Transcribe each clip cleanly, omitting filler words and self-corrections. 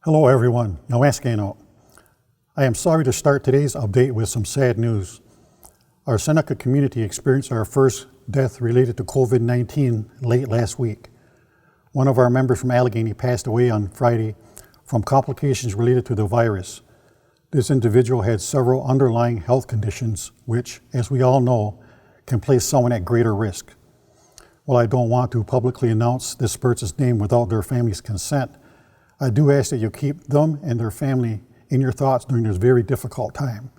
Hello everyone, Yawaskano. I am sorry to start today's update with some sad news. Our Seneca community experienced our first death related to COVID-19 late last week. One of our members from Allegheny passed away on Friday from complications related to the virus. This individual had several underlying health conditions which, as we all know, can place someone at greater risk. While I don't want to publicly announce this person's name without their family's consent, I do ask that you keep them and their family in your thoughts during this very difficult time.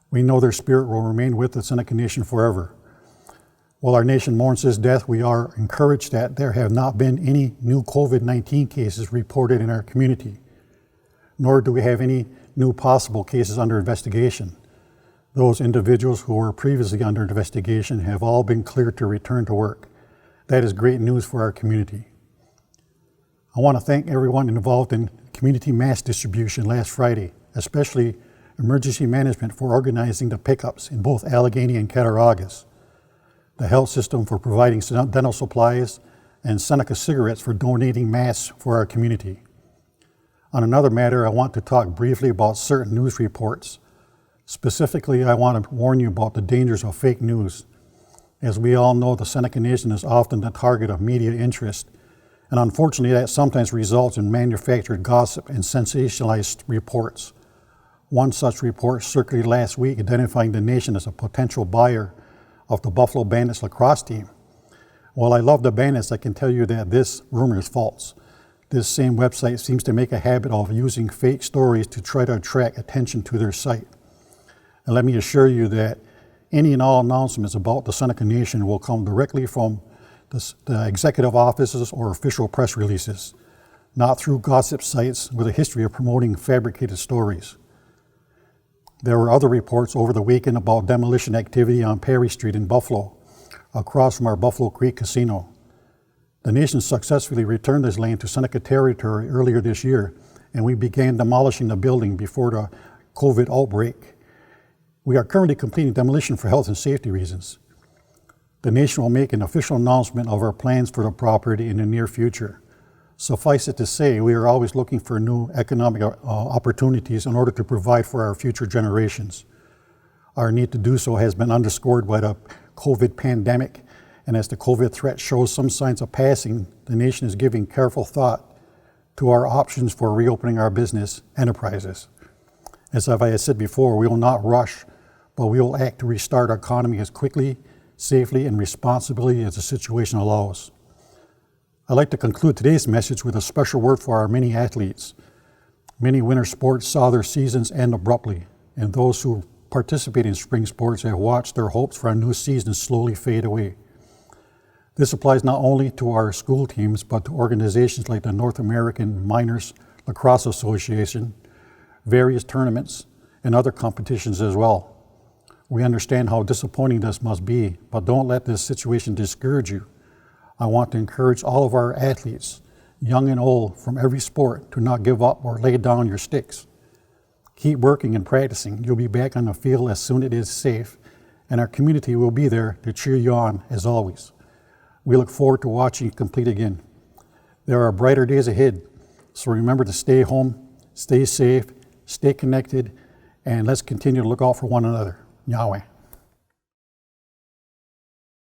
We know their spirit will remain with the Seneca Nation forever. While our nation mourns his death, we are encouraged that there have not been any new COVID-19 cases reported in our community, nor do we have any new possible cases under investigation. Those individuals who were previously under investigation have all been cleared to return to work. That is great news for our community. I want to thank everyone involved in community mass distribution last Friday, especially emergency management for organizing the pickups in both Allegheny and Cattaraugus, the health system for providing dental supplies, and Seneca Cigarettes for donating masks for our community. On another matter, I want to talk briefly about certain news reports. Specifically, I want to warn you about the dangers of fake news. As we all know, the Seneca Nation is often the target of media interest, and unfortunately that sometimes results in manufactured gossip and sensationalized reports. One such report circulated last week identifying the nation as a potential buyer of the Buffalo Bandits lacrosse team. While I love the Bandits, I can tell you that this rumor is false. This same website seems to make a habit of using fake stories to try to attract attention to their site. And let me assure you that any and all announcements about the Seneca Nation will come directly from the executive offices or official press releases, not through gossip sites with a history of promoting fabricated stories. There were other reports over the weekend about demolition activity on Perry Street in Buffalo, across from our Buffalo Creek Casino. The nation successfully returned this land to Seneca territory earlier this year, and we began demolishing the building before the COVID outbreak. We are currently completing demolition for health and safety reasons. The nation will make an official announcement of our plans for the property in the near future. Suffice it to say, we are always looking for new economic opportunities in order to provide for our future generations. Our need to do so has been underscored by the COVID pandemic, and as the COVID threat shows some signs of passing, the nation is giving careful thought to our options for reopening our business enterprises. As I said before, we will not rush, but we will act to restart our economy as quickly, safely, and responsibly as the situation allows. I'd like to conclude today's message with a special word for our many athletes. Many winter sports saw their seasons end abruptly, and those who participate in spring sports have watched their hopes for a new season slowly fade away. This applies not only to our school teams, but to organizations like the North American Minors Lacrosse Association, various tournaments, and other competitions as well. We understand how disappointing this must be, but don't let this situation discourage you. I want to encourage all of our athletes, young and old, from every sport, to not give up or lay down your sticks. Keep working and practicing. You'll be back on the field as soon as it is safe, and our community will be there to cheer you on as always. We look forward to watching you compete again. There are brighter days ahead, so remember to stay home, stay safe, stay connected, and let's continue to look out for one another. Yahweh.